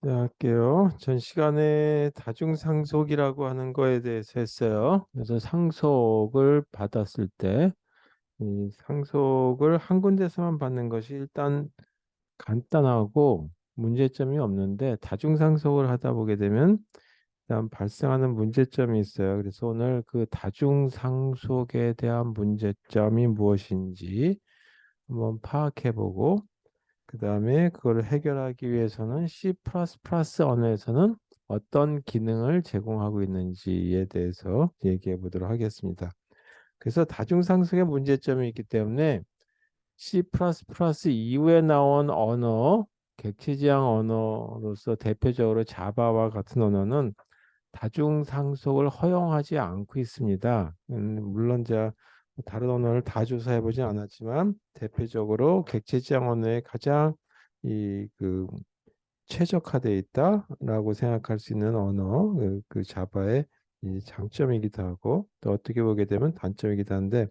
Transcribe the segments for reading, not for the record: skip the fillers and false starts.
네, 할게요. 전 시간에 다중상속이라고 하는 거에 대해서 했어요. 그래서 상속을 받았을 때, 이 상속을 한 군데서만 받는 것이 일단 간단하고 문제점이 없는데, 다중상속을 하다 보게 되면 일단 발생하는 문제점이 있어요. 그래서 오늘 그 다중상속에 대한 문제점이 무엇인지 한번 파악해보고, 그 다음에 그걸 해결하기 위해서는 C++ 언어에서는 어떤 기능을 제공하고 있는지에 대해서 얘기해 보도록 하겠습니다. 그래서 다중상속의 문제점이 있기 때문에 C++ 이후에 나온 언어, 객체지향 언어로서 대표적으로 자바와 같은 언어는 다중상속을 허용하지 않고 있습니다. 물론 제가 다른 언어를 다 조사해 보진 않았지만 대표적으로 객체지향 언어에 가장 그 최적화되어 있다라고 생각할 수 있는 언어, 그 자바의 이 장점이기도 하고 또 어떻게 보게 되면 단점이기도 한데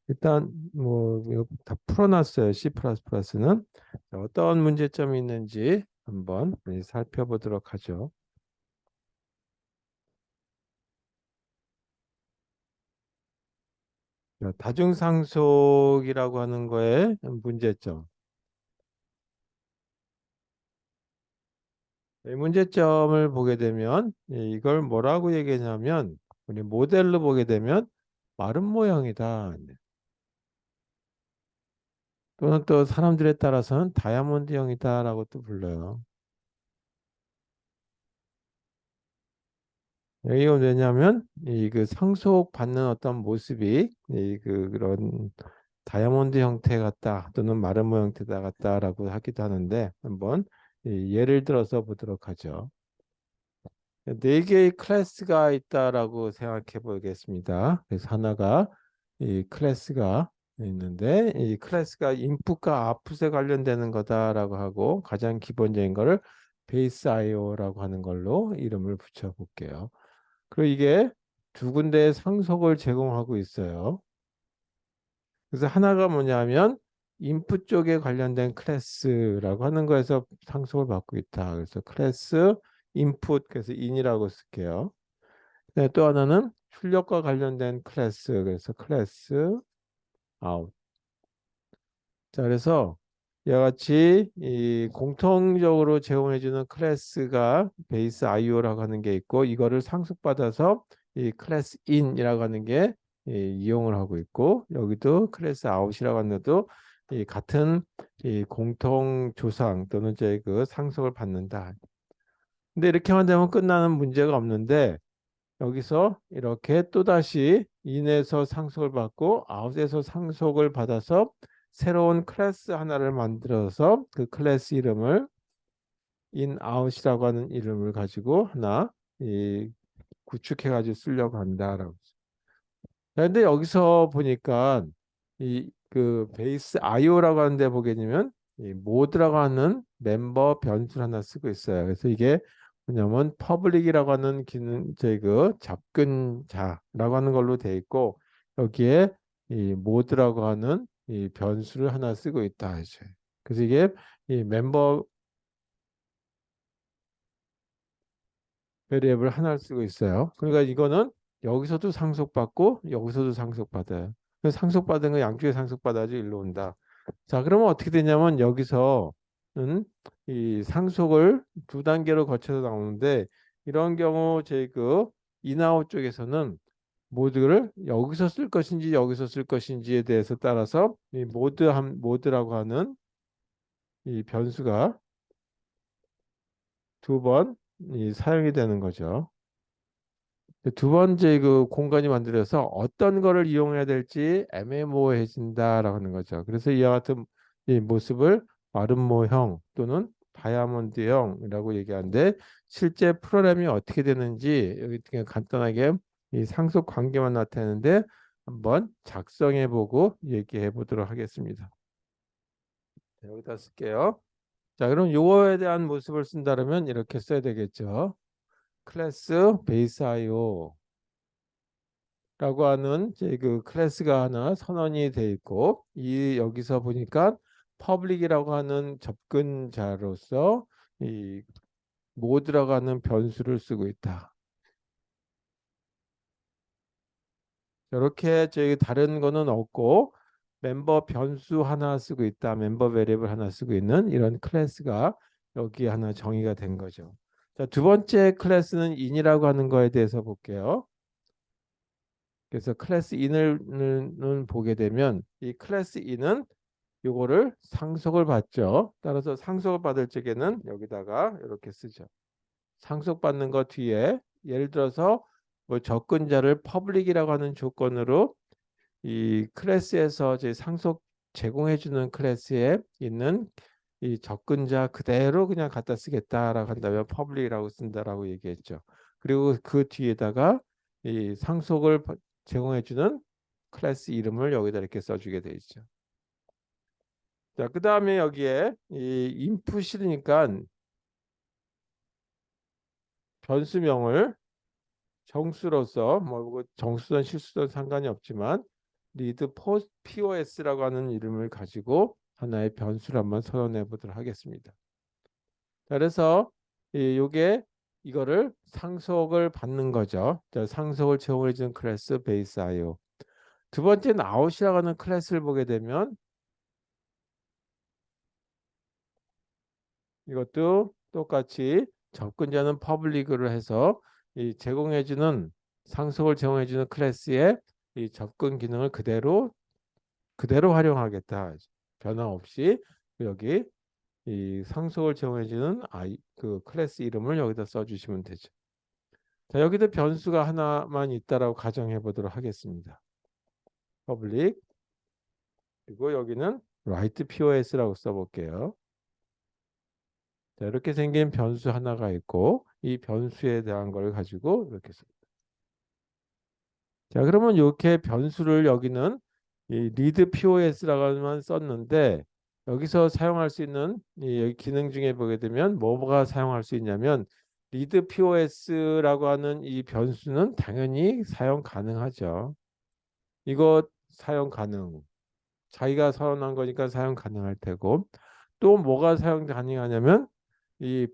일단 뭐 이거 다 풀어놨어요. C++는 어떤 문제점이 있는지 한번 살펴보도록 하죠. 다중상속이라고 하는 거에 문제점. 이 문제점을 보게 되면 이걸 뭐라고 얘기하냐면 우리 모델로 보게 되면 마른 모형이다. 또는 또 사람들에 따라서는 다이아몬드형이다라고 또 불러요. 이건 왜냐하면 이 그 상속받는 어떤 모습이 그런 다이아몬드 형태 같다 또는 마른 모형 형태다 같다라고 하기도 하는데 한번 예를 들어서 보도록 하죠. 네 개의 클래스가 있다라고 생각해 보겠습니다. 그래서 하나가 이 클래스가 있는데 이 클래스가 인풋과 아웃풋에 관련되는 거다라고 하고 가장 기본적인 거를 베이스 IO라고 하는 걸로 이름을 붙여 볼게요. 그리고 이게 두 군데의 상속을 제공하고 있어요. 그래서 하나가 뭐냐면 인풋 쪽에 관련된 클래스라고 하는 거에서 상속을 받고 있다. 그래서 클래스 인풋 그래서 in이라고 쓸게요. 네, 또 하나는 출력과 관련된 클래스 그래서 클래스 out. 자, 그래서 이와 같이 이 공통적으로 제공해주는 클래스가 베이스 IO라고 하는 게 있고 이거를 상속받아서 이 클래스 in이라고 하는 게 이용을 하고 있고 여기도 클래스 out이라고 하는 것도 이 같은 이 공통 조상 또는 이제 그 상속을 받는다. 근데 이렇게만 되면 끝나는 문제가 없는데 여기서 이렇게 또다시 in에서 상속을 받고 out에서 상속을 받아서 새로운 클래스 하나를 만들어서 그 클래스 이름을 in, out이라고 하는 이름을 가지고 하나 구축해 가지고 쓰려고 한다라고. 그런데 여기서 보니까 이 그 베이스 IO라고 하는데 보게 되면 이 모드라고 하는 멤버 변수를 하나 쓰고 있어요. 그래서 이게 뭐냐면 퍼블릭이라고 하는 기능 저희 그 접근자라고 하는 걸로 돼 있고 여기에 이 모드라고 하는 이 변수를 하나 쓰고 있다 이제. 그래서 이게 이 멤버 베리애블 하나를 쓰고 있어요. 그러니까 이거는 여기서도 상속받고 여기서도 상속받아요. 그래서 상속받은 거 양쪽에 상속받아야지 일로 온다. 자, 그러면 어떻게 되냐면 여기서는 이 상속을 두 단계로 거쳐서 나오는데 이런 경우 저희 그 인아웃 쪽에서는 모드를 여기서 쓸 것인지 여기서 쓸 것인지에 대해서 따라서 이 모드라고 하는 이 변수가 두 번 사용이 되는 거죠. 두 번째 그 공간이 만들어서 어떤 거를 이용해야 될지 애매모호해진다라고 하는 거죠. 그래서 이와 같은 이 모습을 마름모형 또는 다이아몬드형이라고 얘기하는데 실제 프로그램이 어떻게 되는지 여기 그냥 간단하게 이 상속 관계만 나타내는데 한번 작성해 보고 얘기해 보도록 하겠습니다. 자, 여기다 쓸게요. 자, 그럼 요거에 대한 모습을 쓴다면 이렇게 써야 되겠죠. 클래스 베이스 IO 라고 하는 이제 그 클래스가 하나 선언이 돼 있고 이 여기서 보니까 퍼블릭이라고 하는 접근자로서 모드라고 하는 변수를 쓰고 있다. 이렇게 저희 다른 거는 없고 멤버 변수 하나 쓰고 있다. 멤버 베리어블 하나 쓰고 있는 이런 클래스가 여기 하나 정의가 된 거죠. 자, 두 번째 클래스는 in이라고 하는 거에 대해서 볼게요. 그래서 클래스 in을 보게 되면 이 클래스 in은 요거를 상속을 받죠. 따라서 상속을 받을 적에는 여기다가 이렇게 쓰죠. 상속받는 거 뒤에 예를 들어서 뭐 접근자를 퍼블릭이라고 하는 조건으로 이 클래스에서 제 상속 제공해 주는 클래스에 있는 이 접근자 그대로 그냥 갖다 쓰겠다라고 한다면 퍼블릭이라고 쓴다라고 얘기했죠. 그리고 그 뒤에다가 이 상속을 제공해 주는 클래스 이름을 여기다 이렇게 써주게 돼 있죠. 자, 그 다음에 여기에 이 인풋이니까 변수명을 정수로서 뭐 정수든 실수든 상관이 없지만 리드 POS라고 하는 이름을 가지고 하나의 변수를 한번 선언해 보도록 하겠습니다. 자, 그래서 요게 이거를 상속을 받는 거죠. 자, 상속을 제공해 주는 클래스 베이스 IO. 두 번째는 out이라고 하는 클래스를 보게 되면 이것도 똑같이 접근자는 퍼블릭으로 해서 이 제공해주는 상속을 제공해주는 클래스의 이 접근 기능을 그대로 활용하겠다. 변화 없이 여기 이 상속을 제공해주는 그 클래스 이름을 여기다 써주시면 되죠. 자, 여기도 변수가 하나만 있다라고 가정해 보도록 하겠습니다. 퍼블릭 그리고 여기는 write POS라고 써볼게요. 자, 이렇게 생긴 변수 하나가 있고 이 변수에 대한 걸 가지고 이렇게 씁니다. 자, 그러면 이렇게 변수를 여기는 이 read POS라고만 썼는데 여기서 사용할 수 있는 이 여기 기능 중에 보게 되면 뭐가 사용할 수 있냐면 read POS라고 하는 이 변수는 당연히 사용 가능하죠. 이거 사용 가능. 자기가 선언한 거니까 사용 가능할 테고 또 뭐가 사용 가능하냐면 이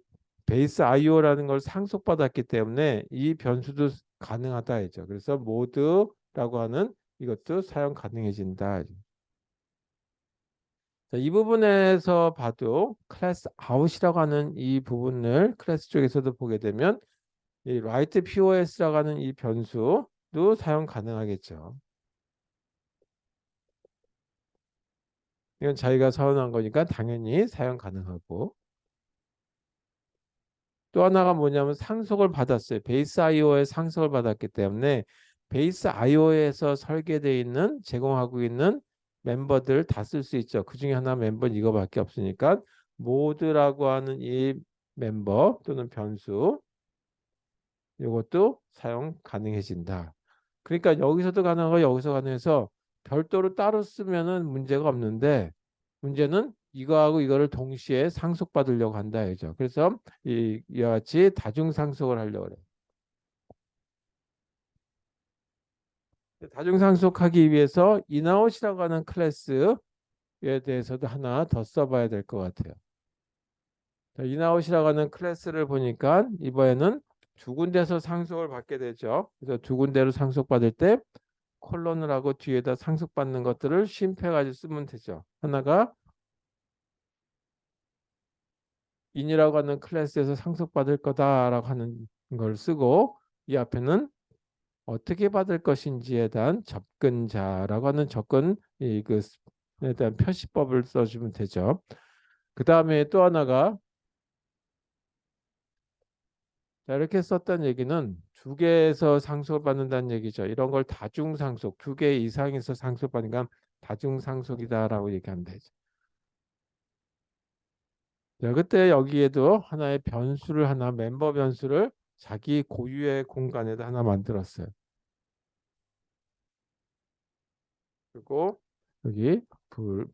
베이스 IO라는 걸 상속받았기 때문에 이 변수도 가능하다 했죠. 그래서 모드라고 하는 이것도 사용 가능해진다. 자, 이 부분에서 봐도 클래스 아웃이라고 하는 이 부분을 클래스 쪽에서도 보게 되면 이 write POS라고 하는 이 변수도 사용 가능하겠죠. 이건 자기가 선언한 거니까 당연히 사용 가능하고 또 하나가 뭐냐면 상속을 받았어요. 베이스 IO에 상속을 받았기 때문에 베이스 IO에서 설계되어 있는 제공하고 있는 멤버들 다 쓸 수 있죠. 그 중에 하나 멤버는 이거밖에 없으니까 모드라고 하는 이 멤버 또는 변수 이것도 사용 가능해진다. 그러니까 여기서도 가능하고 여기서 가능해서 별도로 따로 쓰면은 문제가 없는데 문제는 이거하고 이거를 동시에 상속받으려고 한다 이죠. 그래서 이와 같이 다중 상속을 하려고 그래. 다중 상속하기 위해서 인아웃이라고 하는 클래스에 대해서도 하나 더 써봐야 될 것 같아요. 인아웃이라고 하는 클래스를 보니까 이번에는 두 군데서 상속을 받게 되죠. 그래서 두 군데로 상속받을 때 콜론을 하고 뒤에다 상속받는 것들을 쉼표해가지고 쓰면 되죠. 하나가 인이라고 하는 클래스에서 상속받을 거다라고 하는 걸 쓰고 이 앞에는 어떻게 받을 것인지에 대한 접근자라고 하는 접근 이그에 대한 표시법을 써주면 되죠. 그 다음에 또 하나가 자, 이렇게 썼던 얘기는 두 개에서 상속을 받는다는 얘기죠. 이런 걸 다중상속, 두 개 이상에서 상속받으니까 다중상속이다라고 얘기하면 되죠. 자, 그때 여기에도 하나의 변수를 하나, 멤버 변수를 자기 고유의 공간에다 하나 만들었어요. 그리고 여기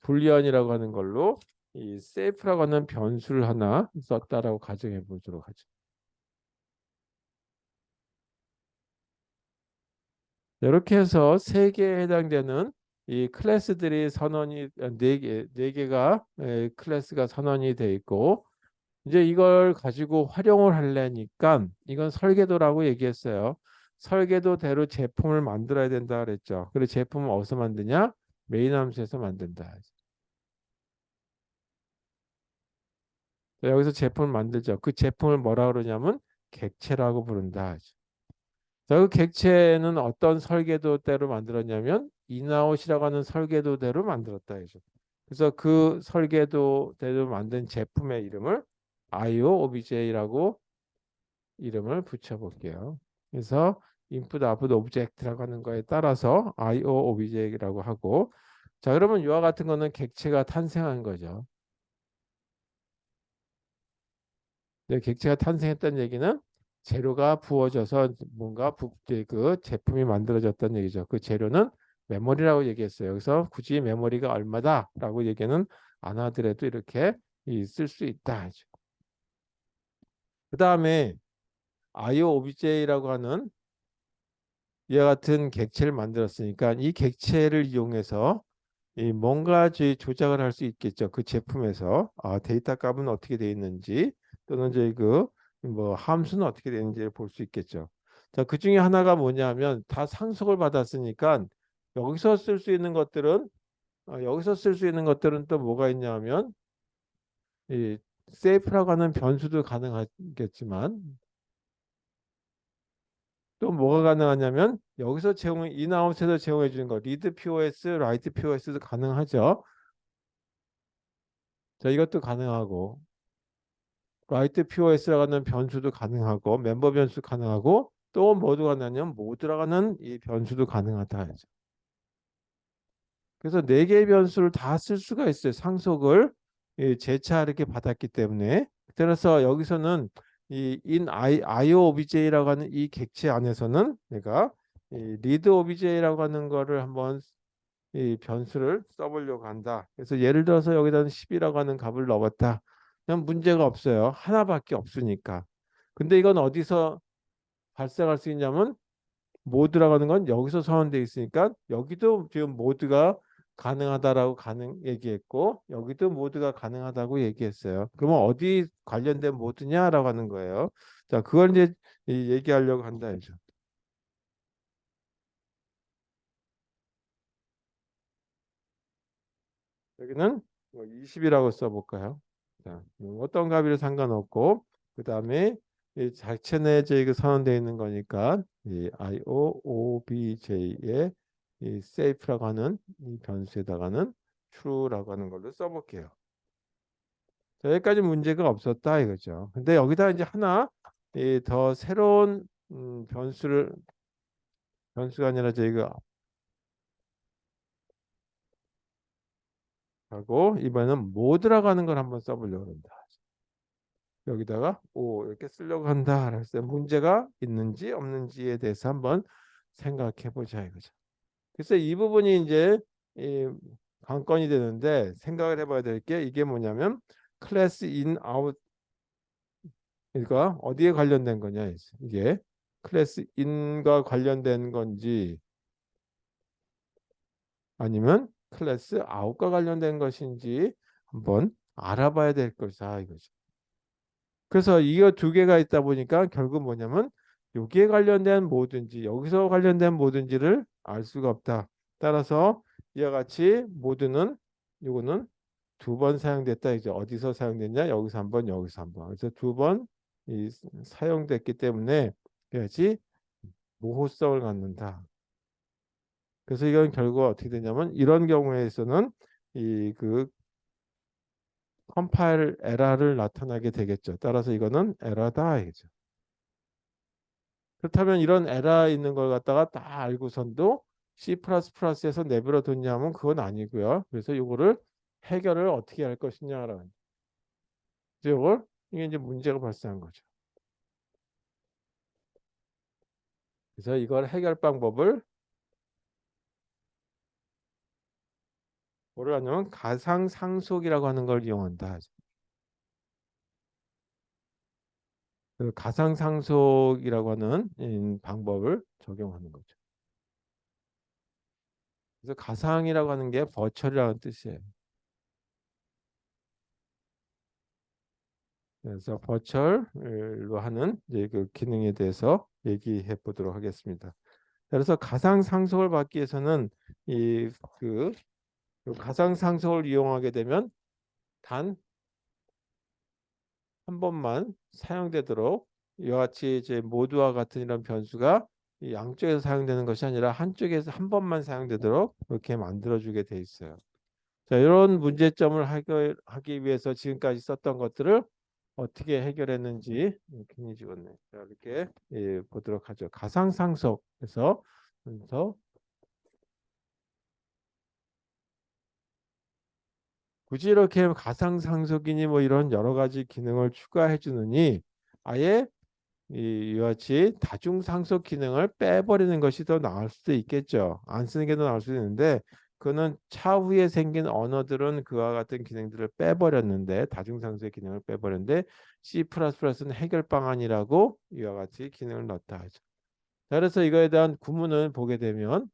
불리언이라고 하는 걸로 이 셀프라고 하는 변수를 하나 썼다라고 가정해 보도록 하죠. 이렇게 해서 세 개에 해당되는 이 클래스들이 선언이 네 개가 클래스가 선언이 돼 있고 이제 이걸 가지고 활용을 하려니까 이건 설계도라고 얘기했어요. 설계도대로 제품을 만들어야 된다 그랬죠. 그리고 제품을 어디서 만드냐? 메인 함수에서 만든다. 자, 여기서 제품을 만들죠. 그 제품을 뭐라 그러냐면 객체라고 부른다. 자, 그 객체는 어떤 설계도대로 만들었냐면 인아웃이라고 하는 설계도대로 만들었다. 그래서 그 설계도대로 만든 제품의 이름을 IO OBJ라고 이름을 붙여볼게요. 그래서 input, output, object라고 하는 거에 따라서 IO OBJ라고 하고, 자, 그러면 이와 같은 거는 객체가 탄생한 거죠. 네, 객체가 탄생했다는 얘기는 재료가 부어져서 뭔가 그 제품이 만들어졌다는 얘기죠. 그 재료는 메모리라고 얘기했어요. 여기서 굳이 메모리가 얼마다라고 얘기는 안 하더라도 이렇게 쓸 수 있다. 그 다음에 IO OBJ라고 하는 이와 같은 객체를 만들었으니까 이 객체를 이용해서 이 뭔가 조작을 할 수 있겠죠. 그 제품에서 데이터 값은 어떻게 되어 있는지 또는 저희 그 뭐 함수는 어떻게 되는지를 볼 수 있겠죠. 자, 그 중에 하나가 뭐냐면 다 상속을 받았으니까 여기서 쓸 수 있는 것들은 여기서 쓸 수 있는 것들은 또 뭐가 있냐면 이 세이프라고 하는 변수도 가능하겠지만 또 뭐가 가능하냐면 여기서 인아웃에서 제공해 주는 거 리드 POS, 라이트 POS도 가능하죠. 자, 이것도 가능하고 라이트 POS라고 하는 변수도 가능하고 멤버 변수 가능하고 또 뭐도 가능하냐면 모드라고 하는 이 변수도 가능하다. 그래서 네 개의 변수를 다 쓸 수가 있어요. 상속을 재차 이렇게 받았기 때문에. 그래서 여기서는 이 IO OBJ라고 하는 이 객체 안에서는 내가 이 리드 OBJ라고 하는 거를 한번 이 변수를 써보려고 한다. 그래서 예를 들어서 여기다는 10이라고 하는 값을 넣었다. 그냥 문제가 없어요. 하나밖에 없으니까. 근데 이건 어디서 발생할 수 있냐면 모드라고 하는 건 여기서 서원되어 있으니까 여기도 지금 모드가 가능하다라고 얘기했고 여기도 모드가 가능하다고 얘기했어요. 그러면 어디 관련된 모드냐라고 하는 거예요. 자, 그걸 이제 얘기하려고 한다 이죠. 여기는 20이라고 써볼까요? 자, 어떤 값이라 상관없고 그 다음에 이 자체 내에 그 선언되어 있는 거니까 이 IOOBJ의 이 safe라고 하는 이 변수에다가는 true라고 하는 걸로 써볼게요. 자, 여기까지 문제가 없었다 이거죠. 근데 여기다 이제 하나 더 새로운 변수가 아니라 저희가 하고 이번에는 모드라고 하는 걸 한번 써보려고 합니다. 여기다가 오 이렇게 쓰려고 한다. 그래서 문제가 있는지 없는지에 대해서 한번 생각해 보자 이거죠. 그래서 이 부분이 이제 이 관건이 되는데 생각을 해봐야 될 게 이게 뭐냐면 클래스 인 아웃 그러니까 어디에 관련된 거냐 이게 클래스 인과 관련된 건지 아니면 클래스 아웃과 관련된 것인지 한번 알아봐야 될 것이다 이거죠. 그래서 이거 두 개가 있다 보니까 결국 뭐냐면 여기에 관련된 뭐든지 여기서 관련된 뭐든지를 알 수가 없다. 따라서 이와 같이 모드는 이거는 두 번 사용됐다 이제 어디서 사용됐냐 여기서 한 번 여기서 한 번. 그래서 두 번 사용됐기 때문에 그래야지 모호성을 갖는다. 그래서 이건 결국 어떻게 되냐면 이런 경우에서는 이 그 컴파일 에러를 나타나게 되겠죠. 따라서 이거는 에러다 이거죠. 그렇다면 이런 에러 있는 걸 갖다가 다 알고선도 C++에서 내버려 뒀냐면 그건 아니고요. 그래서 이거를 해결을 어떻게 할 것이냐라는 이걸 이게 이제 문제가 발생한 거죠. 그래서 이걸 해결 방법을 뭐를 하냐면 가상상속이라고 하는 걸 이용한다. 그 가상상속이라고 하는 방법을 적용하는 거죠. 그래서 가상이라고 하는 게 버추얼이라는 뜻이에요. 그래서 버추얼로 하는 이제 그 기능에 대해서 얘기해 보도록 하겠습니다. 그래서 가상 상속을 받기 위해서는 이그 가상 상속을 이용하게 되면 단 한 번만 사용되도록 이와 같이 이제 모두와 같은 이런 변수가 이 양쪽에서 사용되는 것이 아니라 한쪽에서 한 번만 사용되도록 이렇게 만들어주게 돼 있어요. 자, 이런 문제점을 해결하기 위해서 지금까지 썼던 것들을 어떻게 해결했는지 굉장히 죽었네. 자, 이렇게 보도록 하죠. 가상상속에서 그래서 굳이 이렇게 가상상속이니 뭐 이런 여러 가지 기능을 추가해 주느니 아예 이와 같이 다중상속 기능을 빼버리는 것이 더 나을 수도 있겠죠. 안 쓰는 게 더 나을 수도 있는데 그거는 차후에 생긴 언어들은 그와 같은 기능들을 빼버렸는데 다중상속의 기능을 빼버렸는데 C++는 해결 방안이라고 이와 같이 기능을 넣었다 하죠. 자, 그래서 이거에 대한 구문을 보게 되면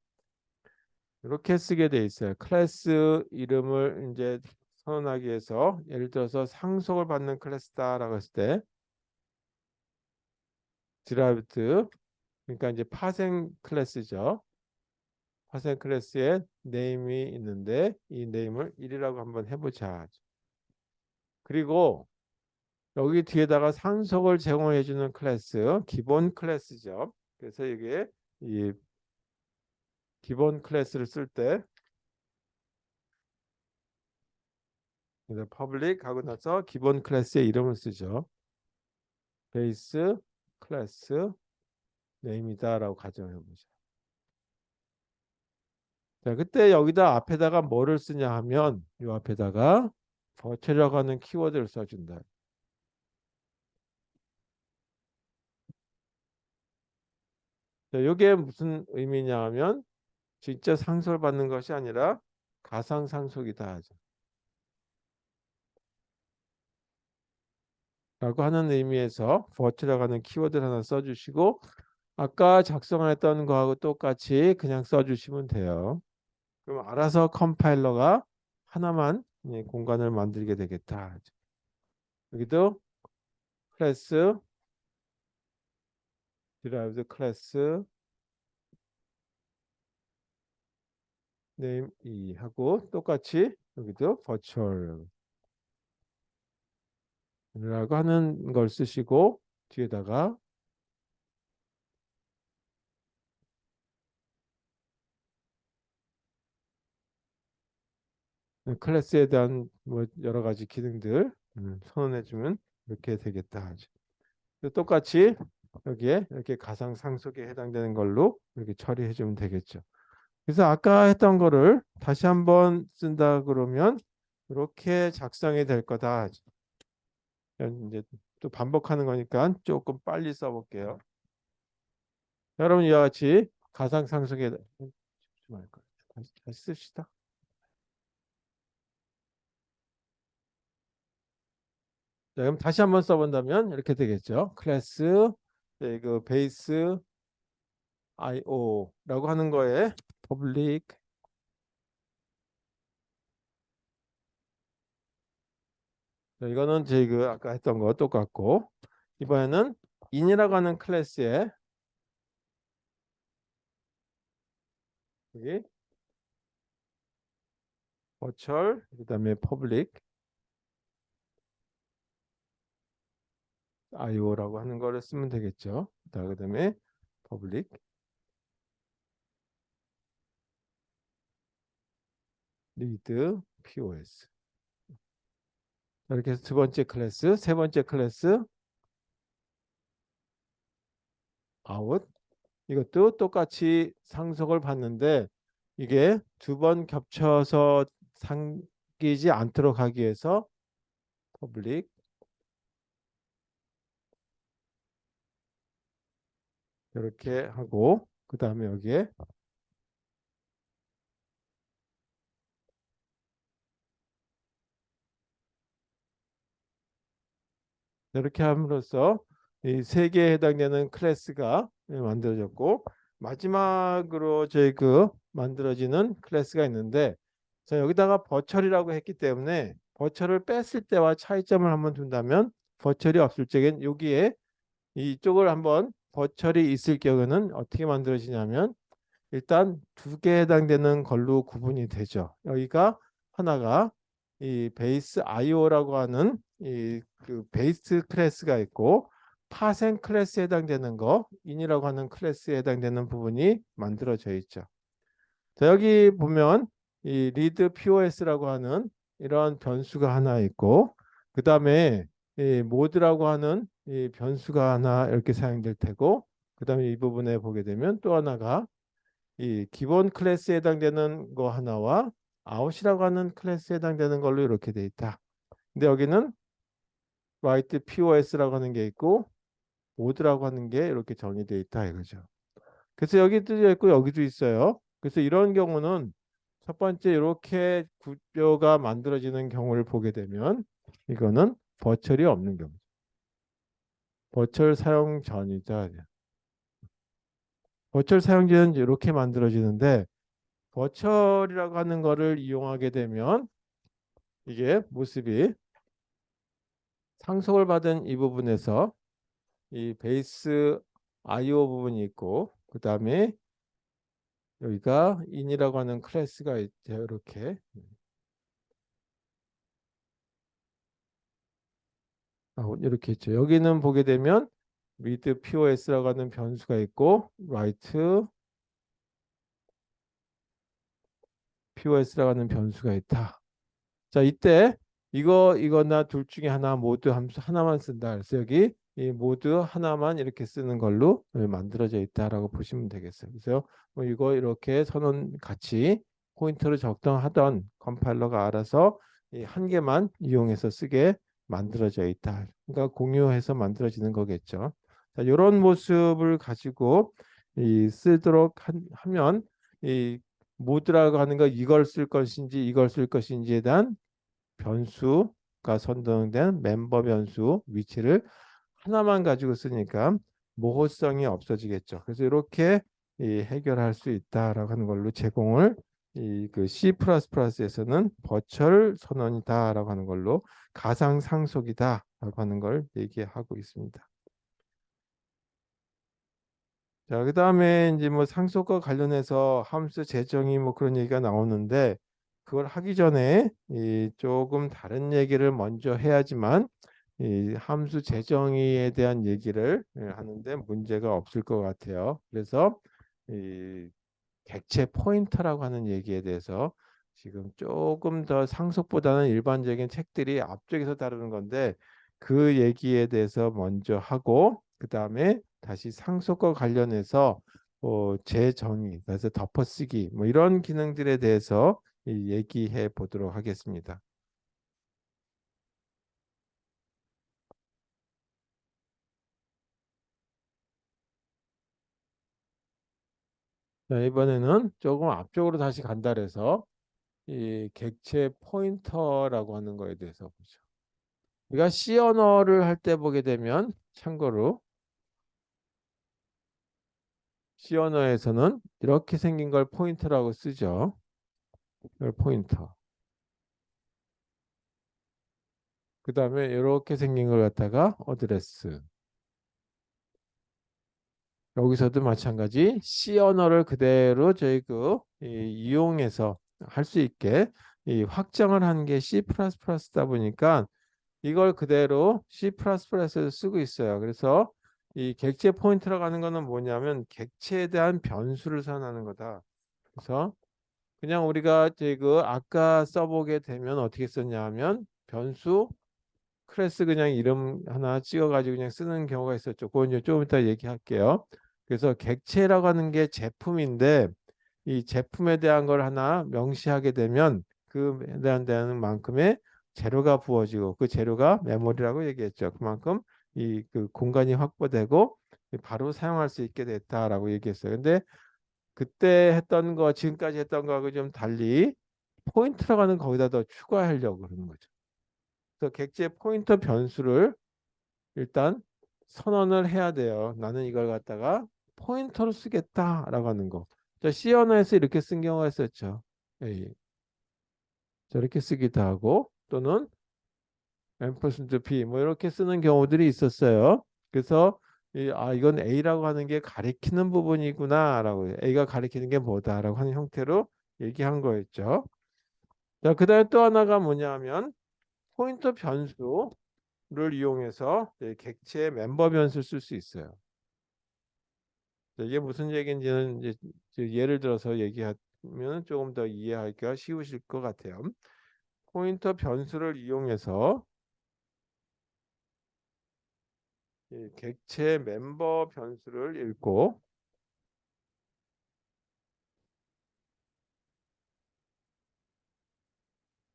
이렇게 쓰게 돼 있어요. 클래스 이름을 이제 선언하기 위해서 예를 들어서 상속을 받는 클래스다라고 했을 때 derived 그러니까 이제 파생 클래스죠. 파생 클래스에 네임이 있는데 이 네임을 1이라고 한번 해보자. 그리고 여기 뒤에다가 상속을 제공해 주는 클래스 기본 클래스죠. 그래서 이게 이 기본 클래스를 쓸 때 public 하고 나서 기본 클래스의 이름을 쓰죠. 베이스 클래스 네임이다라고 가정해 보죠. 자, 그때 여기다 앞에다가 뭐를 쓰냐 하면 이 앞에다가 버티려고 하는 키워드를 써준다. 자, 이게 무슨 의미냐 하면 진짜 상속을 받는 것이 아니라 가상 상속이다 하죠. 라고 하는 의미에서 버티려고 하는 키워드를 하나 써주시고 아까 작성했던 거하고 똑같이 그냥 써주시면 돼요. 그럼 알아서 컴파일러가 하나만 공간을 만들게 되겠다 하죠. 여기도 클래스 derived 클래스 name 이 하고 똑같이 여기도 virtual 라고 하는 걸 쓰시고 뒤에다가 클래스에 대한 뭐 여러 가지 기능들 선언해 주면 이렇게 되겠다 하죠. 똑같이 여기에 이렇게 가상 상속에 해당되는 걸로 이렇게 처리해 주면 되겠죠. 그래서 아까 했던 거를 다시 한번 쓴다 그러면 이렇게 작성이 될 거다 하죠. 이제 또 반복하는 거니까 조금 빨리 써볼게요. 여러분 이와 같이 가상 상속에 다시 씁시다. 자, 그럼 다시 한번 써본다면 이렇게 되겠죠. 클래스 그 베이스 IO라고 하는 거에 public 자, 이거는 저희 그 아까 했던 거 똑같고 이번에는 in이라고 하는 클래스에 여기 virtual 그다음에 public IO라고 하는 거를 쓰면 되겠죠. 자, 그다음에 public read POS 이렇게 해서 두 번째 클래스, 세 번째 클래스 out 이것도 똑같이 상속을 받는데 이게 두 번 겹쳐서 생기지 않도록 하기 위해서 public 이렇게 하고 그 다음에 여기에 이렇게 함으로써 이 세 개에 해당되는 클래스가 만들어졌고 마지막으로 저희 그 만들어지는 클래스가 있는데 자 여기다가 버철이라고 했기 때문에 버철을 뺐을 때와 차이점을 한번 둔다면 버철이 없을 적엔 여기에 이쪽을 한번 버철이 있을 경우는 어떻게 만들어지냐면 일단 두 개에 해당되는 걸로 구분이 되죠. 여기가 하나가 이 베이스 IO라고 하는 이 그 베이스 클래스가 있고 파생 클래스에 해당되는 거 인이라고 하는 클래스에 해당되는 부분이 만들어져 있죠. 자, 여기 보면 이 리드 POS라고 하는 이러한 변수가 하나 있고 그 다음에 이 모드라고 하는 이 변수가 하나 이렇게 사용될 테고 그 다음에 이 부분에 보게 되면 또 하나가 이 기본 클래스에 해당되는 거 하나와 아웃이라고 하는 클래스에 해당되는 걸로 이렇게 돼 있다. 근데 여기는 write POS라고 하는 게 있고 모드라고 하는 게 이렇게 정의되어 있다 이거죠. 그래서 여기도 있고 여기도 있어요. 그래서 이런 경우는 첫 번째 이렇게 구조가 만들어지는 경우를 보게 되면 이거는 버철이 없는 경우. 버철 사용 전이다. 버철 사용 전은 이렇게 만들어지는데 버철이라고 하는 거를 이용하게 되면 이게 모습이 상속을 받은 이 부분에서 이 베이스 IO 부분이 있고 그 다음에 여기가 in이라고 하는 클래스가 있죠. 이렇게 이렇게 있죠. 여기는 보게 되면 read POS라고 하는 변수가 있고 write POS라고 하는 변수가 있다. 자, 이때 이거나 둘 중에 하나 모드 함수 하나만 쓴다. 그래서 여기 이 모드 하나만 이렇게 쓰는 걸로 만들어져 있다라고 보시면 되겠어요. 그래서 뭐 이거 이렇게 선언 같이 포인터를 적당하던 컴파일러가 알아서 이 한 개만 이용해서 쓰게 만들어져 있다. 그러니까 공유해서 만들어지는 거겠죠. 자, 이런 모습을 가지고 쓰도록 하면 이 모드라고 하는 거 이걸 쓸 것인지 이걸 쓸 것인지에 대한 변수가 선정된 멤버 변수 위치를 하나만 가지고 쓰니까 모호성이 없어지겠죠. 그래서 이렇게 해결할 수 있다라고 하는 걸로 제공을 그 C++에서는 버추얼 선언이다라고 하는 걸로 가상 상속이다라고 하는 걸 얘기하고 있습니다. 자, 그다음에 이제 뭐 상속과 관련해서 함수 재정의 뭐 그런 얘기가 나오는데 그걸 하기 전에 조금 다른 얘기를 먼저 해야지만 이 함수 재정의에 대한 얘기를 하는데 문제가 없을 것 같아요. 그래서 이 객체 포인터라고 하는 얘기에 대해서 지금 조금 더 상속보다는 일반적인 책들이 앞쪽에서 다루는 건데 그 얘기에 대해서 먼저 하고 그 다음에 다시 상속과 관련해서 재정의, 그래서 덮어쓰기 뭐 이런 기능들에 대해서 얘기해 보도록 하겠습니다. 자, 이번에는 조금 앞쪽으로 다시 간다 그래서 이 객체 포인터라고 하는 거에 대해서 보죠. 우리가 C 언어를 할 때 보게 되면 참고로 C 언어에서는 이렇게 생긴 걸 포인터라고 쓰죠. 이걸 포인터. 그 다음에 이렇게 생긴 걸 갖다가 어드레스. 여기서도 마찬가지 C 언어를 그대로 저희 이용해서 할 수 있게 확정을 한 게 C++다 보니까 이걸 그대로 C++에서 쓰고 있어요. 그래서 이 객체 포인터라고 하는 거는 뭐냐면 객체에 대한 변수를 선언하는 거다. 그래서 그냥 우리가 아까 써보게 되면 어떻게 썼냐 하면 변수 클래스 그냥 이름 하나 찍어가지고 그냥 쓰는 경우가 있었죠. 그건 이제 좀 이따 얘기할게요. 그래서 객체라고 하는 게 제품인데 이 제품에 대한 걸 하나 명시하게 되면 그에 대한 만큼의 재료가 부어지고 그 재료가 메모리라고 얘기했죠. 그만큼 그 공간이 확보되고 바로 사용할 수 있게 됐다라고 얘기했어요. 근데 그때 했던 거 지금까지 했던 거하고 좀 달리 포인트라고 하는 거기다 더 추가하려고 그러는 거죠. 그래서 객체 포인터 변수를 일단 선언을 해야 돼요. 나는 이걸 갖다가 포인터로 쓰겠다라고 하는 거. C 언어에서 이렇게 쓴 경우가 있었죠. 예, 예. 저렇게 쓰기도 하고 또는 앰퍼센트 B 뭐 이렇게 쓰는 경우들이 있었어요. 그래서 이건 A라고 하는 게 가리키는 부분이구나라고 A가 가리키는 게 뭐다라고 하는 형태로 얘기한 거였죠. 자, 그다음에 또 하나가 뭐냐면 포인터 변수를 이용해서 객체의 멤버 변수를 쓸 수 있어요. 자, 이게 무슨 얘기인지는 이제 예를 들어서 얘기하면 조금 더 이해하기가 쉬우실 것 같아요. 포인터 변수를 이용해서 이 객체 멤버 변수를 읽고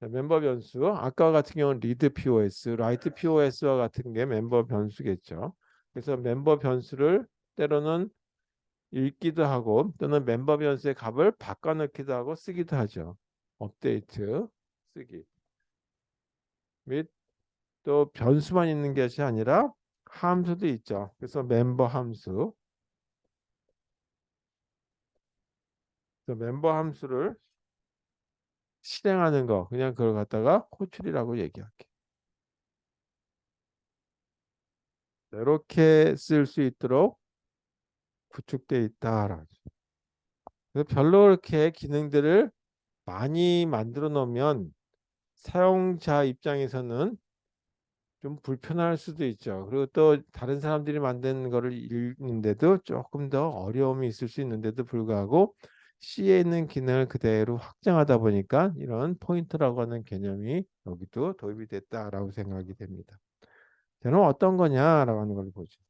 자, 멤버 변수 아까 같은 경우는 리드 POS, 라이트 POS와 같은 게 멤버 변수겠죠. 그래서 멤버 변수를 때로는 읽기도 하고 또는 멤버 변수의 값을 바꿔넣기도 하고 쓰기도 하죠. 업데이트 쓰기 및 또 변수만 있는 것이 아니라 함수도 있죠. 그래서 멤버 함수, 그래서 멤버 함수를 실행하는 거 그냥 그걸 갖다가 호출이라고 얘기할게. 이렇게 쓸 수 있도록 구축되어 있다라고. 그래서 별로 그렇게 기능들을 많이 만들어 놓으면 사용자 입장에서는 좀 불편할 수도 있죠. 그리고 또 다른 사람들이 만든 거를 읽는데도 조금 더 어려움이 있을 수 있는데도 불구하고 C에 있는 기능을 그대로 확장하다 보니까 이런 포인터라고 하는 개념이 여기도 도입이 됐다라고 생각이 됩니다. 저는 어떤 거냐라고 하는 걸 보죠.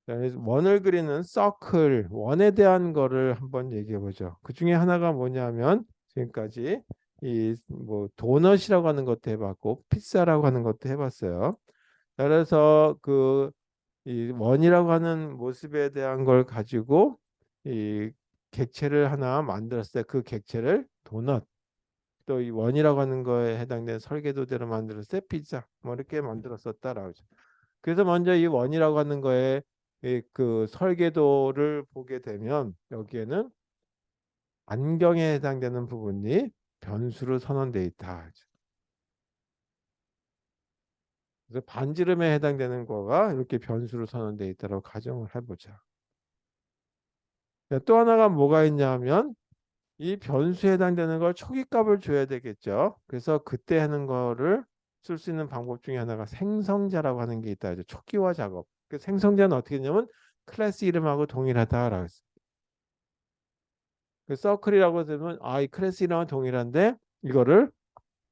그래서 원을 그리는 서클, 원에 대한 거를 한번 얘기해 보죠. 그 중에 하나가 뭐냐면 지금까지 이 뭐 도넛이라고 하는 것도 해봤고 피자라고 하는 것도 해봤어요. 그래서 그 이 원이라고 하는 모습에 대한 걸 가지고 이 객체를 하나 만들었을 때 그 객체를 도넛 또 이 원이라고 하는 거에 해당되는 설계도대로 만들었을 때 피자 뭐 이렇게 만들었었다라고 하죠. 그래서 먼저 이 원이라고 하는 거에 그 설계도를 보게 되면 여기에는 안경에 해당되는 부분이 변수로 선언돼 있다. 그래서 반지름에 해당되는 거가 이렇게 변수로 선언돼 있다고 가정을 해보자. 또 하나가 뭐가 있냐면 이 변수에 해당되는 걸 초기값을 줘야 되겠죠. 그래서 그때 하는 거를 쓸 수 있는 방법 중에 하나가 생성자라고 하는 게 있다. 초기화 작업. 그 생성자는 어떻게 되냐면 클래스 이름하고 동일하다라고 했어요. 그 서클이라고 되면 이 클래스 이름하고 동일한데 이거를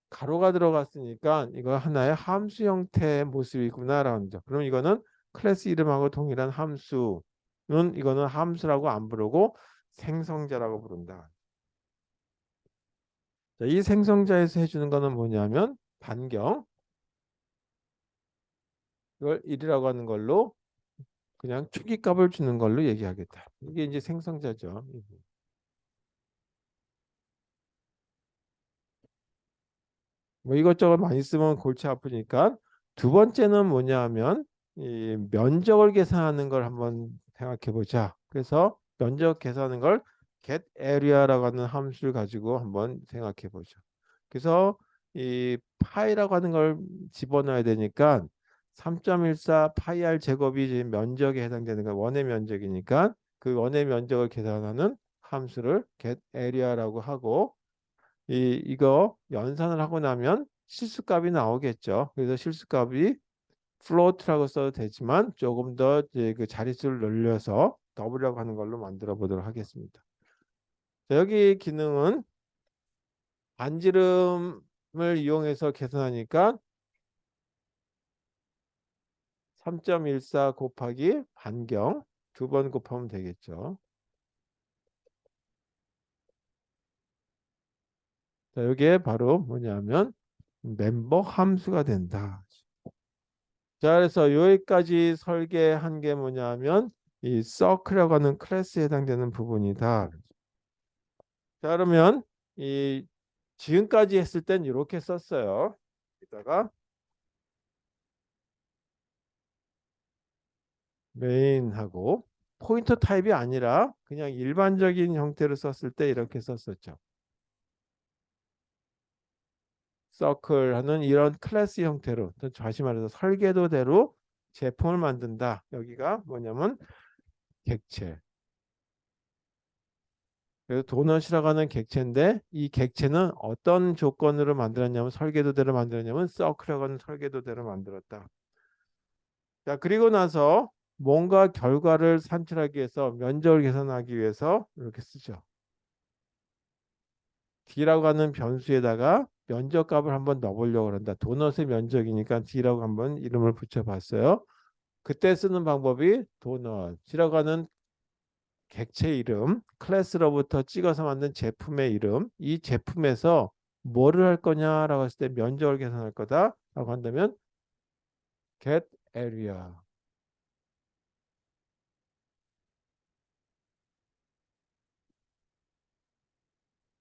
가로가 들어갔으니까 이거 하나의 함수 형태의 모습이구나라는 거죠. 그럼 이거는 클래스 이름하고 동일한 함수는 이거는 함수라고 안 부르고 생성자라고 부른다. 자, 이 생성자에서 해주는 거는 뭐냐면 반경 이걸 1이라고 하는 걸로 그냥 초기값을 주는 걸로 얘기하겠다. 이게 이제 생성자죠. 뭐 이것저것 많이 쓰면 골치 아프니까 두 번째는 뭐냐 하면 이 면적을 계산하는 걸 한번 생각해 보자. 그래서 면적 계산하는 걸 get area라고 하는 함수를 가지고 한번 생각해 보죠. 그래서 이 파이라고 하는 걸 집어넣어야 되니까 3.14 파이 r 제곱이 이제 면적에 해당되는 거 원의 면적이니까 그 원의 면적을 계산하는 함수를 get area라고 하고 이거 연산을 하고 나면 실수값이 나오겠죠. 그래서 실수값이 float라고 써도 되지만 조금 더 이제 그 자릿수를 늘려서 더블이라고 하는 걸로 만들어 보도록 하겠습니다. 자, 여기 기능은 반지름을 이용해서 계산하니까 3.14 곱하기 반경 두 번 곱하면 되겠죠. 자, 여기에 바로 뭐냐면 멤버 함수가 된다. 자, 그래서 여기까지 설계한 게 뭐냐면 이 서클이라고 하는 클래스에 해당되는 부분이다. 자, 그러면 이 지금까지 했을 땐 이렇게 썼어요. 이따가 메인하고 포인터 타입이 아니라 그냥 일반적인 형태로 썼을 때 이렇게 썼었죠. 서클 하는 이런 클래스 형태로, 또 다시 말해서 설계도대로 제품을 만든다. 여기가 뭐냐면 객체. 그래서 도넛이라고 하는 객체인데 이 객체는 어떤 조건으로 만들었냐면 설계도대로 만들었냐면 서클이라고 하는 설계도대로 만들었다. 자, 그리고 나서 뭔가 결과를 산출하기 위해서 면적을 계산하기 위해서 이렇게 쓰죠. d라고 하는 변수에다가 면적값을 한번 넣어보려고 한다. 도넛의 면적이니까 d라고 한번 이름을 붙여봤어요. 그때 쓰는 방법이 도넛이라고 하는 객체 이름, 클래스로부터 찍어서 만든 제품의 이름, 이 제품에서 뭐를 할 거냐라고 했을 때 면적을 계산할 거다라고 한다면 get area.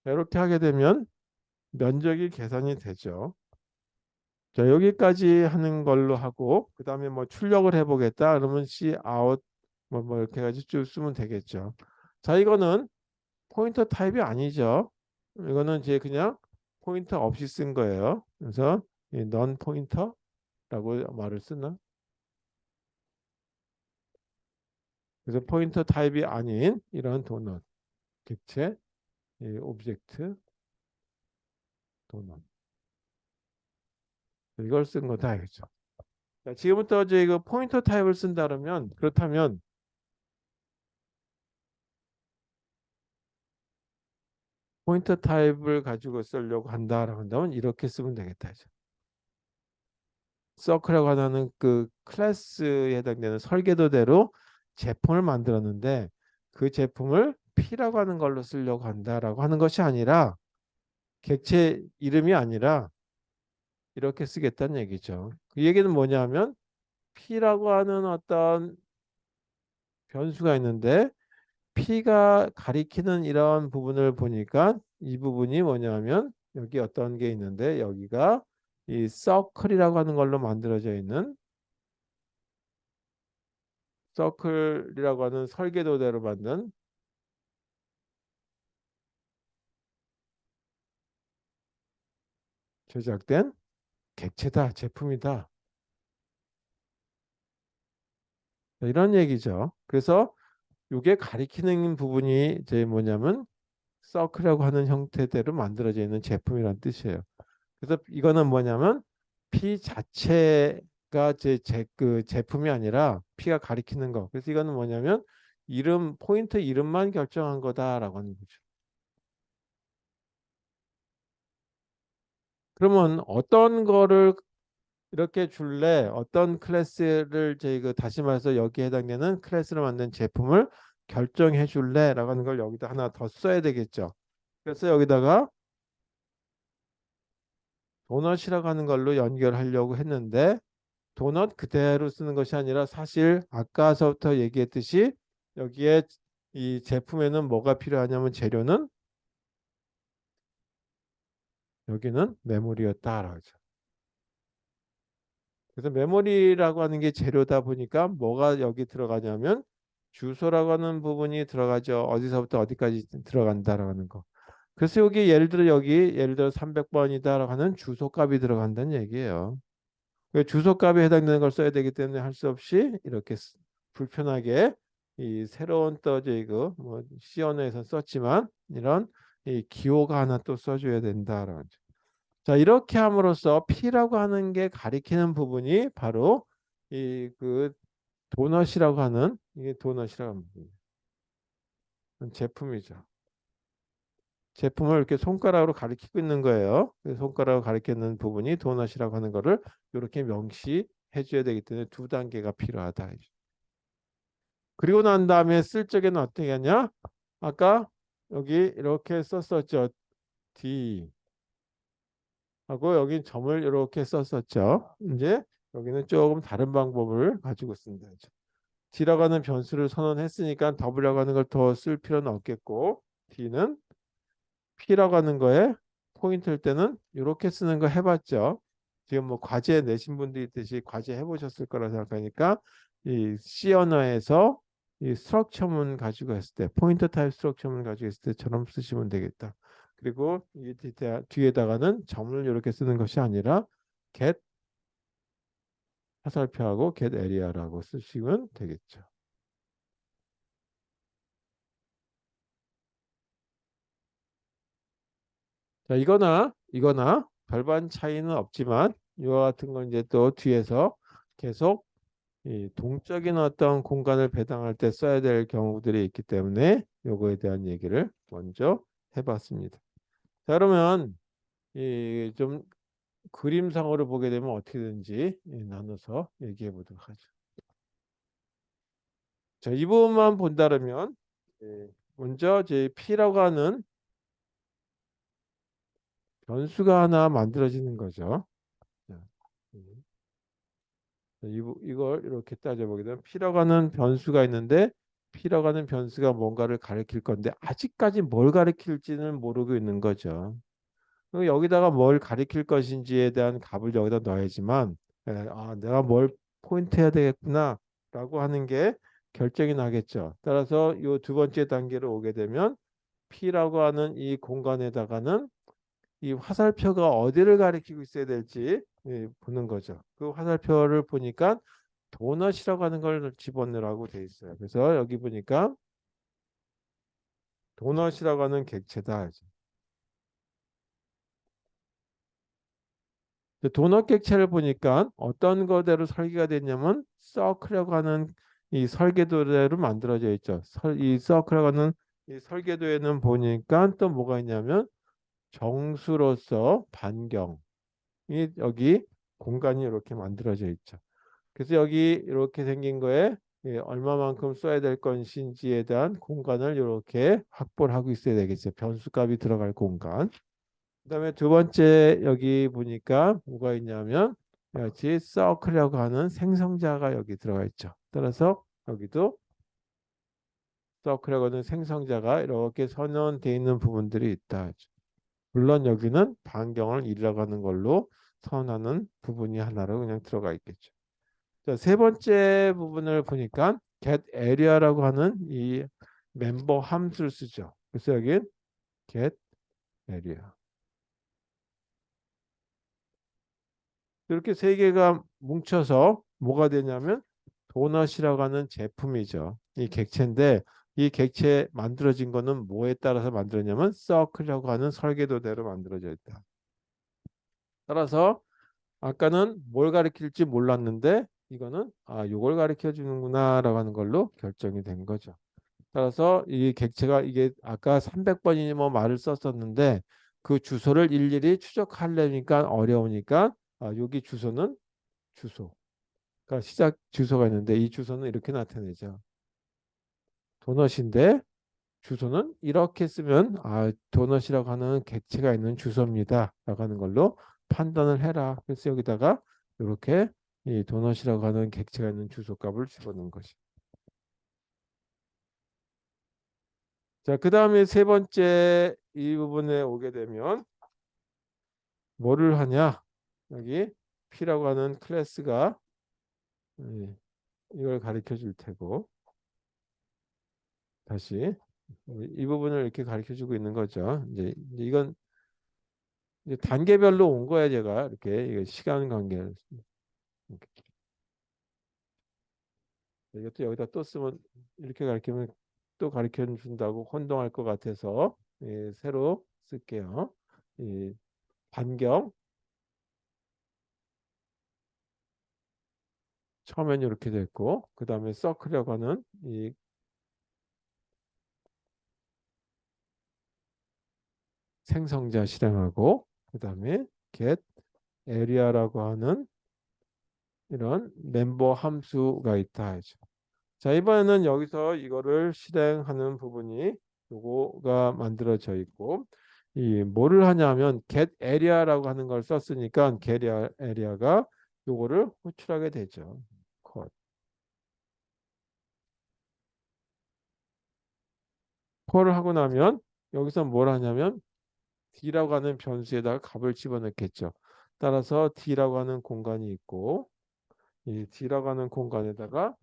이렇게 하게 되면 면적이 계산이 되죠. 자, 여기까지 하는 걸로 하고 그 다음에 뭐 출력을 해보겠다 그러면 C out 뭐 이렇게 해가지고 쭉 쓰면 되겠죠. 자, 이거는 포인터 타입이 아니죠. 이거는 이제 그냥 포인터 없이 쓴 거예요. 그래서 non 포인터라고 말을 쓰나? 그래서 포인터 타입이 아닌 이런 도넛 객체 오브젝트 도넛 이걸 쓴 거다 알겠죠. 자, 지금부터 이제 이거 포인터 타입을 쓴다 그러면 그렇다면 포인터 타입을 가지고 쓰려고 한다라고 한다면 이렇게 쓰면 되겠다. 서클이라고 하는 그 클래스에 해당되는 설계도대로 제품을 만들었는데 그 제품을 P라고 하는 걸로 쓰려고 한다라고 하는 것이 아니라 객체 이름이 아니라 이렇게 쓰겠다는 얘기죠. 그 얘기는 뭐냐면 P라고 하는 어떤 변수가 있는데 P가 가리키는 이런 부분을 보니까 이 부분이 뭐냐면 여기 어떤 게 있는데 여기가 이 서클이라고 하는 걸로 만들어져 있는 서클이라고 하는 설계도대로 만든 제작된 객체다, 제품이다. 이런 얘기죠. 그래서 이게 가리키는 부분이 이제 뭐냐면 서클이라고 하는 형태대로 만들어져 있는 제품이란 뜻이에요. 그래서 이거는 뭐냐면 P 자체가 그 제품이 아니라 P가 가리키는 거. 그래서 이거는 뭐냐면 이름, 포인트 이름만 결정한 거다라고 하는 거죠. 그러면 어떤 거를 이렇게 줄래? 어떤 클래스를 저희가 다시 말해서 여기에 해당되는 클래스를 만든 제품을 결정해 줄래? 라고 하는 걸 여기다 하나 더 써야 되겠죠. 그래서 여기다가 도넛이라고 하는 걸로 연결하려고 했는데 도넛 그대로 쓰는 것이 아니라 사실 아까서부터 얘기했듯이 여기에 이 제품에는 뭐가 필요하냐면 재료는 여기는 메모리였다라고 하죠. 그래서 메모리라고 하는 게 재료다 보니까 뭐가 여기 들어가냐면 주소라고 하는 부분이 들어가죠. 어디서부터 어디까지 들어간다라고 하는 거. 그래서 여기 예를 들어 여기 예를 들어 300번이다라고 하는 주소값이 들어간다는 얘기예요. 그 주소값에 해당되는 걸 써야 되기 때문에 할 수 없이 이렇게 불편하게 이 새로운 떠져 이거 뭐 C 언어에서 썼지만 이런 이 기호가 하나 또 써줘야 된다라고 하죠. 자, 이렇게 함으로써 P라고 하는 게 가리키는 부분이 바로 이 그 도넛이라고 하는 이게 도넛이라고 하는 제품이죠. 제품을 이렇게 손가락으로 가리키고 있는 거예요. 손가락으로 가리키는 부분이 도넛이라고 하는 거를 이렇게 명시해 줘야 되기 때문에 두 단계가 필요하다. 그리고 난 다음에 쓸 적에는 어떻게 하냐? 아까 여기 이렇게 썼었죠. D 하고 여기 점을 이렇게 썼었죠. 이제 여기는 조금 다른 방법을 가지고 쓴다. D라고 하는 변수를 선언했으니까 W라고 하는 걸 더 쓸 필요는 없겠고 D는 P라고 하는 거에 포인트일 때는 이렇게 쓰는 거 해봤죠. 지금 뭐 과제 내신 분들이 있듯이 과제 해보셨을 거라 생각하니까 이 C 언어에서 이 스트럭처문 가지고 했을 때 포인터 타입 스트럭처문 가지고 했을 때처럼 쓰시면 되겠다. 그리고 이 뒤에다가는 점을 이렇게 쓰는 것이 아니라 get 화살표하고 get area라고 쓰시면 되겠죠. 자, 이거나 별반 차이는 없지만 이와 같은 건 이제 또 뒤에서 계속 이 동적인 어떤 공간을 배당할 때 써야 될 경우들이 있기 때문에 요거에 대한 얘기를 먼저 해봤습니다. 자, 그러면 이 좀 그림상으로 보게 되면 어떻게든지 나눠서 얘기해 보도록 하죠. 자, 이 부분만 본다면 먼저 제 P라고 하는 변수가 하나 만들어지는 거죠. 자, 음. 이걸 이렇게 따져보게 되면 P라고 하는 변수가 있는데 P라고 하는 변수가 뭔가를 가리킬 건데 아직까지 뭘 가리킬지는 모르고 있는 거죠. 그럼 여기다가 뭘 가리킬 것인지에 대한 값을 여기다 넣어야지만 내가 뭘 포인트 해야 되겠구나 라고 하는 게 결정이 나겠죠. 따라서 이 두 번째 단계로 오게 되면 P라고 하는 이 공간에다가는 이 화살표가 어디를 가리키고 있어야 될지 보는 거죠. 그 화살표를 보니까 도넛이라고 하는 걸 집어넣으라고 돼 있어요. 그래서 여기 보니까 도넛이라고 하는 객체다. 도넛 객체를 보니까 어떤 거대로 설계가 됐냐면 서클이라고 하는 이 설계도대로 만들어져 있죠. 이 서클이라고 하는 이 설계도에는 보니까 또 뭐가 있냐면 정수로서 반경이 여기 공간이 이렇게 만들어져 있죠. 그래서 여기 이렇게 생긴 거에 얼마만큼 써야 될 것인지에 대한 공간을 이렇게 확보를 하고 있어야 되겠죠. 변수값이 들어갈 공간. 그다음에 두 번째 여기 보니까 뭐가 있냐면 같이 서클이라고 하는 생성자가 여기 들어가 있죠. 따라서 여기도 서클이라고 하는 생성자가 이렇게 선언되어 있는 부분들이 있다. 물론 여기는 반경을 1이라고 하는 걸로 선언하는 부분이 하나로 그냥 들어가 있겠죠. 자, 세 번째 부분을 보니까 get area라고 하는 이 멤버 함수를 쓰죠. 그래서 여기 get area. 이렇게 세 개가 뭉쳐서 뭐가 되냐면 도넛이라고 하는 제품이죠. 이 객체인데 이 객체 만들어진 거는 뭐에 따라서 만들었냐면 서클이라고 하는 설계도대로 만들어져 있다. 따라서 아까는 뭘 가리킬지 몰랐는데 이거는 요걸 가리켜 주는구나라고 하는 걸로 결정이 된 거죠. 따라서 이 객체가 이게 아까 300번이니 뭐 말을 썼었는데 그 주소를 일일이 추적하려니까 어려우니까 여기 주소는 주소. 그러니까 시작 주소가 있는데 이 주소는 이렇게 나타내죠. 도넛인데 주소는 이렇게 쓰면 도넛이라고 하는 객체가 있는 주소입니다. 라고 하는 걸로 판단을 해라. 그래서 여기다가 이렇게 이 도넛이라고 하는 객체가 있는 주소 값을 집어넣은 것이. 자, 그 다음에 세 번째 이 부분에 오게 되면 뭐를 하냐? 여기 P라고 하는 클래스가 이걸 가르쳐 줄 테고 다시 이 부분을 이렇게 가르쳐 주고 있는 거죠. 이제 이건 이제 단계별로 온 거야 제가 이렇게 이거 시간 관계를 이것도 여기다 또 쓰면 이렇게 가르치면 또 가르쳐 준다고 혼동할 것 같아서 새로 쓸게요. 이 반경 처음엔 이렇게 됐고 그 다음에 서클이라고 하는 이 생성자 실행하고 그 다음에 get area라고 하는 이런 멤버 함수가 있다 하죠. 자, 이번에는 여기서 이거를 실행하는 부분이 요거가 만들어져 있고 이 뭐를 하냐면 get area라고 하는 걸 썼으니까 get area가 요거를 호출하게 되죠. 컷. 콜을 하고 나면 여기서 뭘 하냐면 d라고 하는 변수에다가 값을 집어넣겠죠. 따라서 d라고 하는 공간이 있고 이 d라고 하는 공간에다가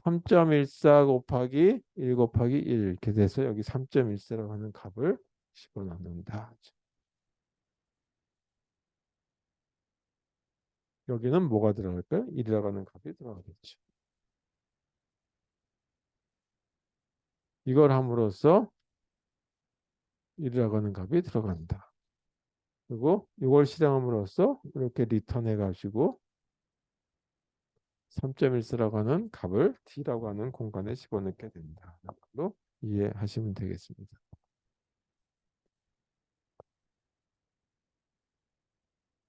3.14 곱하기 1 곱하기 1 이렇게 돼서 여기 3.14라고 하는 값을 집어넣는다. 여기는 뭐가 들어갈까요? 1이라고 하는 값이 들어가겠죠. 이걸 함으로써 1이라고 하는 값이 들어간다. 그리고 이걸 실행함으로써 이렇게 리턴해 가지고 3.14라고 하는 값을 t라고 하는 공간에 집어넣게 된다. 라고 이해하시면 되겠습니다.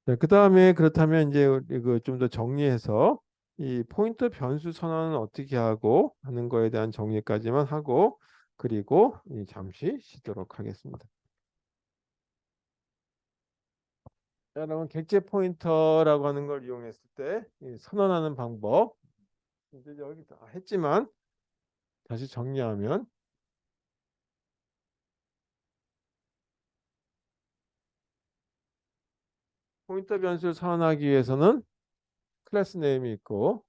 네, 그 다음에 그렇다면 이제 이거 좀 더 정리해서 이 포인터 변수 선언은 어떻게 하고 하는 거에 대한 정리까지만 하고 그리고 잠시 쉬도록 하겠습니다. 자, 여러분 객체 포인터라고 하는 걸 이용했을 때 선언하는 방법 이제 여기 다 했지만 다시 정리하면 포인터 변수를 선언하기 위해서는 클래스 네임이 있고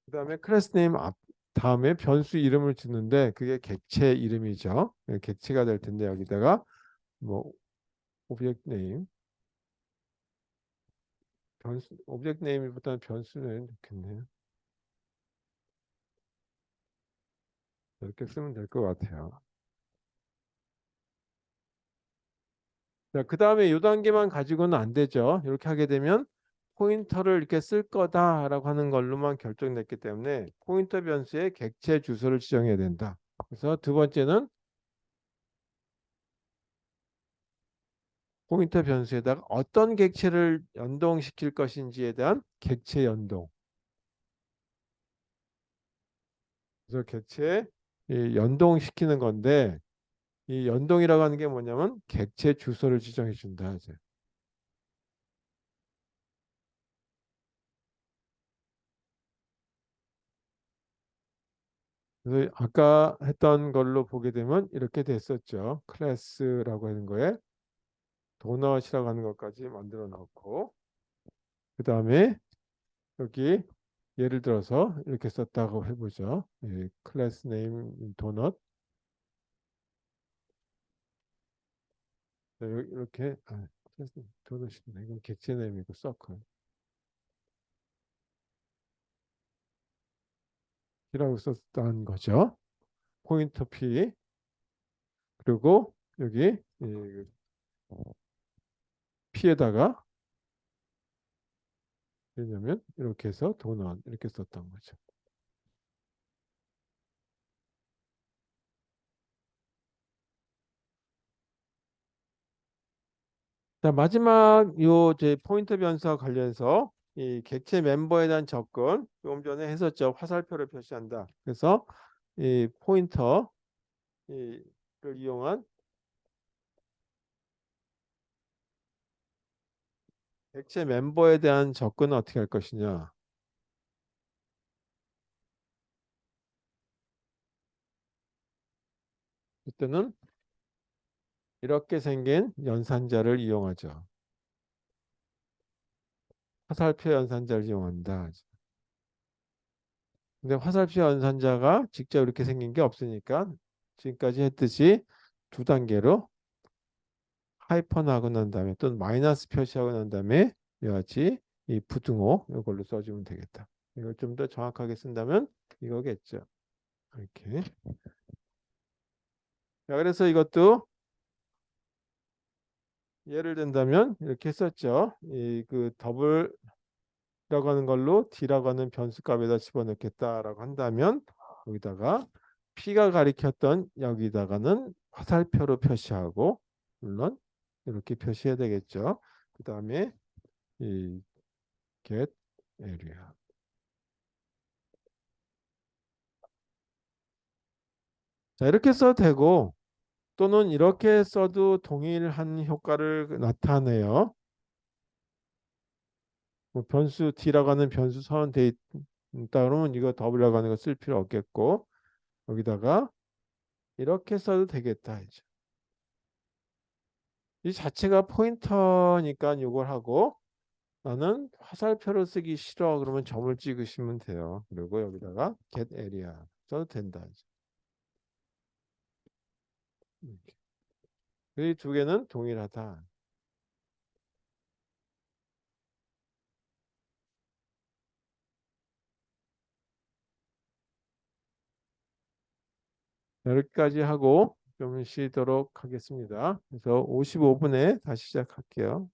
그 다음에 클래스 네임 다음에 변수 이름을 주는데 그게 객체 이름이죠. 객체가 될 텐데 여기다가 뭐 오브젝트 네임 변수 오브젝트 네임보다는 변수 네임 좋겠네요. 이렇게 쓰면 될 것 같아요. 자, 그 다음에 이 단계만 가지고는 안 되죠. 이렇게 하게 되면 포인터를 이렇게 쓸 거다라고 하는 걸로만 결정됐기 때문에 포인터 변수의 객체 주소를 지정해야 된다. 그래서 두 번째는 포인터 변수에다가 어떤 객체를 연동시킬 것인지에 대한 객체 연동. 그래서 객체 연동시키는 건데 이 연동이라고 하는 게 뭐냐면 객체 주소를 지정해 준다. 이제. 그래서 아까 했던 걸로 보게 되면 이렇게 됐었죠. 클래스라고 하는 거에 도넛이라고 하는 것까지 만들어 놓고 그 다음에 여기 예를 들어서 이렇게 썼다고 해보죠. 클래스 네임 도넛 이렇게 클래스 도넛인데 이건 객체 네임이고 서클 이라고 썼다는 거죠. 포인터 P 그리고 여기 P에다가 왜냐면 이렇게 해서 도넛 이렇게 썼던 거죠. 자, 마지막 요 제 포인터 변수와 관련해서 이 객체 멤버에 대한 접근 조금 전에 했었죠. 화살표를 표시한다. 그래서 이 포인터 를 이용한 객체 멤버에 대한 접근은 어떻게 할 것이냐. 이때는 이렇게 생긴 연산자를 이용하죠. 화살표 연산자를 이용한다. 근데 화살표 연산자가 직접 이렇게 생긴 게 없으니까 지금까지 했듯이 두 단계로 하이펀하고 난 다음에 또는 마이너스 표시하고 난 다음에 이와 같이 이 부등호 이걸로 써주면 되겠다. 이걸 좀 더 정확하게 쓴다면 이거겠죠. 이렇게. 자, 그래서 이것도 예를 든다면 이렇게 썼죠. 이 그 더블이라고 하는 걸로 D라고 하는 변수값에다 집어넣겠다라고 한다면 여기다가 P가 가리켰던 여기다가는 화살표로 표시하고 물론 이렇게 표시해야 되겠죠. 그 다음에 이 get area. 자, 이렇게 써도 되고 또는 이렇게 써도 동일한 효과를 나타내요. 뭐 변수 D라고 하는 변수 선언돼 있다 그러면 이거 더블이라고 하는 거 쓸 필요 없겠고 여기다가 이렇게 써도 되겠다 이제. 이 자체가 포인터니까 이걸 하고 나는 화살표를 쓰기 싫어 그러면 점을 찍으시면 돼요. 그리고 여기다가 get area 써도 된다 이제. 이 두 개는 동일하다. 여기까지 하고 좀 쉬도록 하겠습니다. 그래서 55분에 다시 시작할게요.